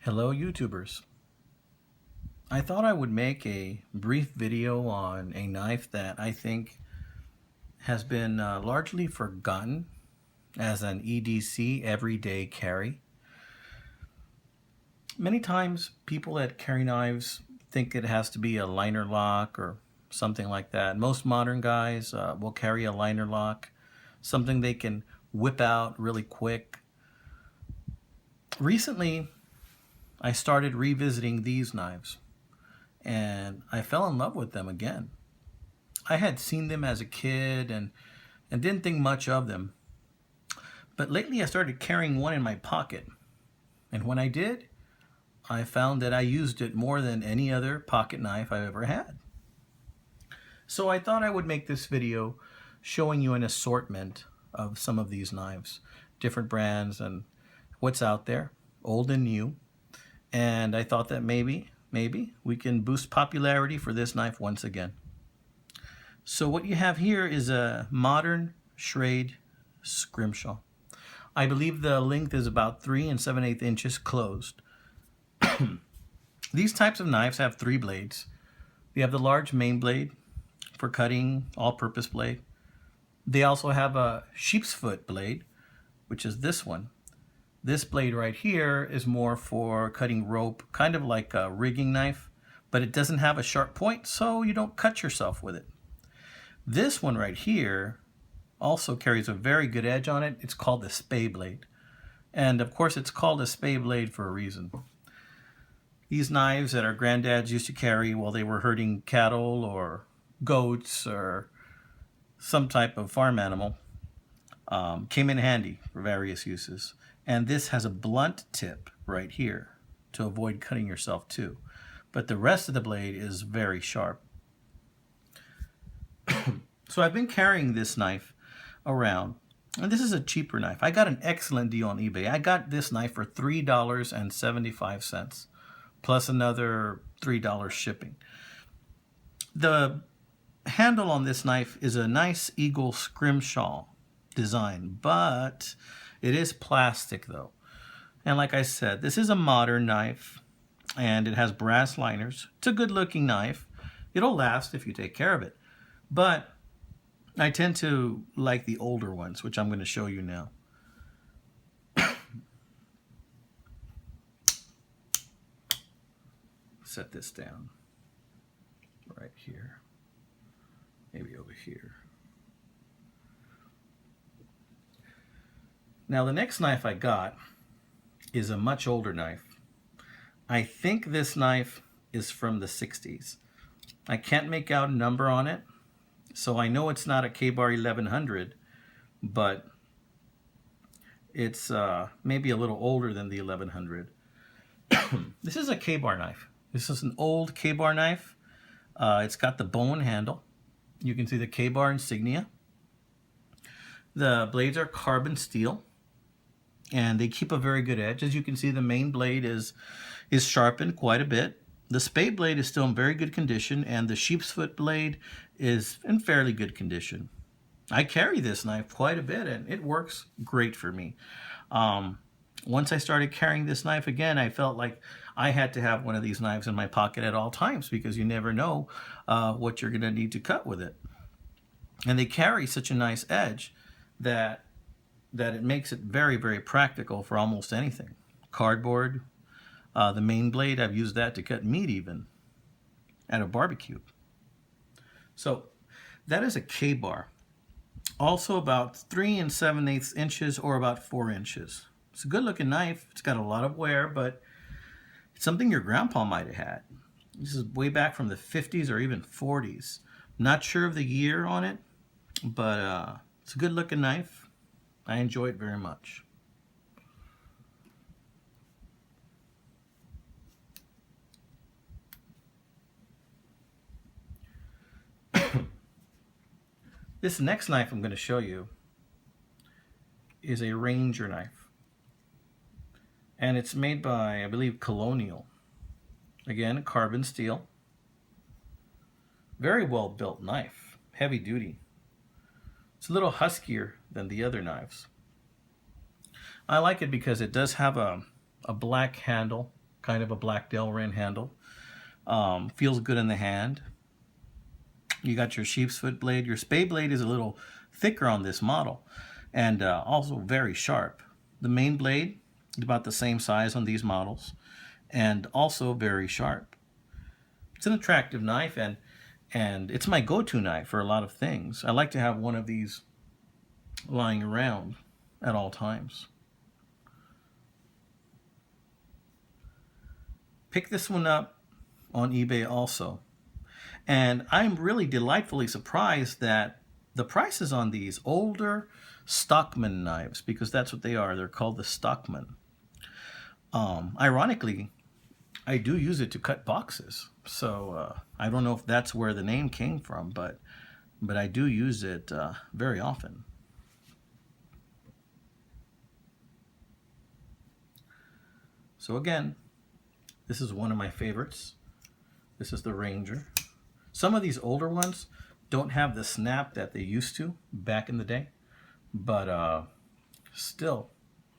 Hello YouTubers. I thought I would make a brief video on a knife that I think has been largely forgotten as an EDC, everyday carry. Many times people that carry knives think it has to be a liner lock or something like that. Most modern guys will carry a liner lock, something they can whip out really quick. Recently, I started revisiting these knives and I fell in love with them again. I had seen them as a kid and didn't think much of them. But lately I started carrying one in my pocket. And when I did, I found that I used it more than any other pocket knife I've ever had. So I thought I would make this video showing you an assortment of some of these knives, different brands and what's out there, old and new. And I thought that maybe we can boost popularity for this knife once again. So what you have here is a modern Schrade scrimshaw. I believe the length is about 3 7/8 inches closed. These types of knives have 3 blades. They have the large main blade for cutting, all-purpose blade. They also have a sheep's foot blade, which is this one. This blade right here is more for cutting rope, kind of like a rigging knife, but it doesn't have a sharp point, so you don't cut yourself with it. This one right here also carries a very good edge on it. It's called the spay blade. And of course it's called a spay blade for a reason. These knives that our granddads used to carry while they were herding cattle or goats or some type of farm animal came in handy for various uses. And this has a blunt tip right here to avoid cutting yourself too. But the rest of the blade is very sharp. So I've been carrying this knife around. And this is a cheaper knife. I got an excellent deal on eBay. I got this knife for $3.75 plus another $3 shipping. The handle on this knife is a nice eagle scrimshaw design, but it is plastic though. And like I said, this is a modern knife and it has brass liners. It's a good looking knife. It'll last if you take care of it. But I tend to like the older ones, which I'm going to show you now. Set this down right here. Maybe over here. Now the next knife I got is a much older knife. I think this knife is from the 60s. I can't make out a number on it, so I know it's not a K-Bar 1100, but it's maybe a little older than the 1100. This is a K-Bar knife. This is an old K-Bar knife. It's got the bone handle. You can see the K-Bar insignia. The blades are carbon steel and they keep a very good edge. As you can see, the main blade is sharpened quite a bit. The spay blade is still in very good condition and the sheep's foot blade is in fairly good condition. I carry this knife quite a bit and it works great for me. Once I started carrying this knife again, I felt like I had to have one of these knives in my pocket at all times because you never know what you're going to need to cut with it. And they carry such a nice edge that it makes it very, very practical for almost anything. Cardboard, the main blade, I've used that to cut meat even at a barbecue. So that is a K-Bar. Also about 3 7/8 inches or about 4 inches. It's a good looking knife. It's got a lot of wear, but it's something your grandpa might have had. This is way back from the 50s or even 40s. Not sure of the year on it, but it's a good looking knife. I enjoy it very much. This next knife I'm going to show you is a Ranger knife. And it's made by, I believe, Colonial. Again, carbon steel. Very well built knife. Heavy duty. It's a little huskier than the other knives. I like it because it does have a black handle kind of a black Delrin handle. Feels good in the hand. You got your sheep's foot blade. Your spade blade is a little thicker on this model, and also very sharp. The main blade is about the same size on these models, and also very sharp. It's an attractive knife, and it's my go-to knife for a lot of things. I like to have one of these lying around at all times. Pick this one up on eBay also. And I'm really delightfully surprised that the prices on these older Stockman knives, because that's what they are, they're called the Stockman. Ironically, I do use it to cut boxes. So I don't know if that's where the name came from, but I do use it very often. So again, this is one of my favorites. This is the Ranger. Some of these older ones don't have the snap that they used to back in the day, but still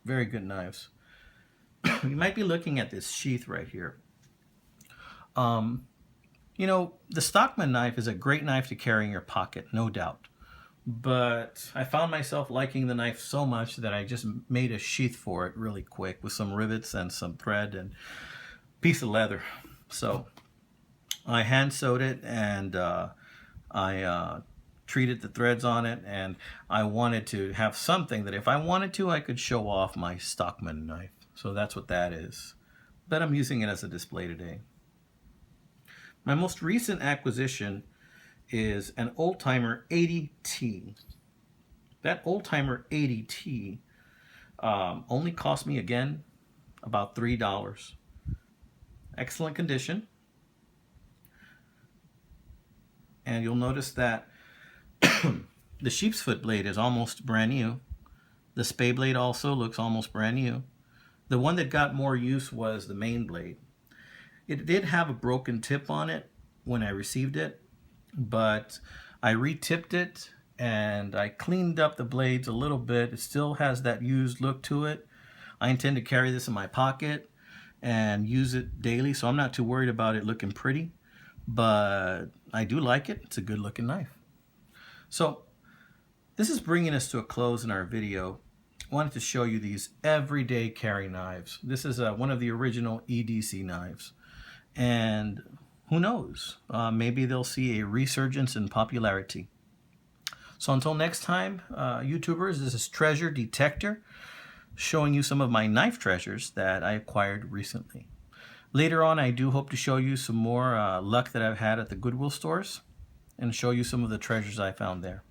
very good knives. You might be looking at this sheath right here. You know, the Stockman knife is a great knife to carry in your pocket, no doubt. But I found myself liking the knife so much that I just made a sheath for it really quick with some rivets and some thread and a piece of leather. So I hand sewed it, and I treated the threads on it, and I wanted to have something that if I wanted to, I could show off my Stockman knife. So that's what that is. But I'm using it as a display today. My most recent acquisition is an Oldtimer 80T. That Oldtimer 80T only cost me, again, about $3. Excellent condition. And you'll notice that the sheep's foot blade is almost brand new. The spade blade also looks almost brand new. The one that got more use was the main blade. It did have a broken tip on it when I received it, but I re-tipped it and I cleaned up the blades a little bit. It still has that used look to it. I intend to carry this in my pocket and use it daily, so I'm not too worried about it looking pretty, but I do like it. It's a good looking knife. So this is bringing us to a close in our video. I wanted to show you these everyday carry knives. This is one of the original EDC knives, and who knows, maybe they'll see a resurgence in popularity. So until next time, YouTubers, this is Treasure Detector, showing you some of my knife treasures that I acquired recently. Later on, I do hope to show you some more luck that I've had at the Goodwill stores and show you some of the treasures I found there.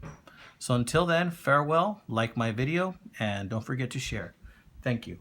So until then, farewell, like my video, and don't forget to share. Thank you.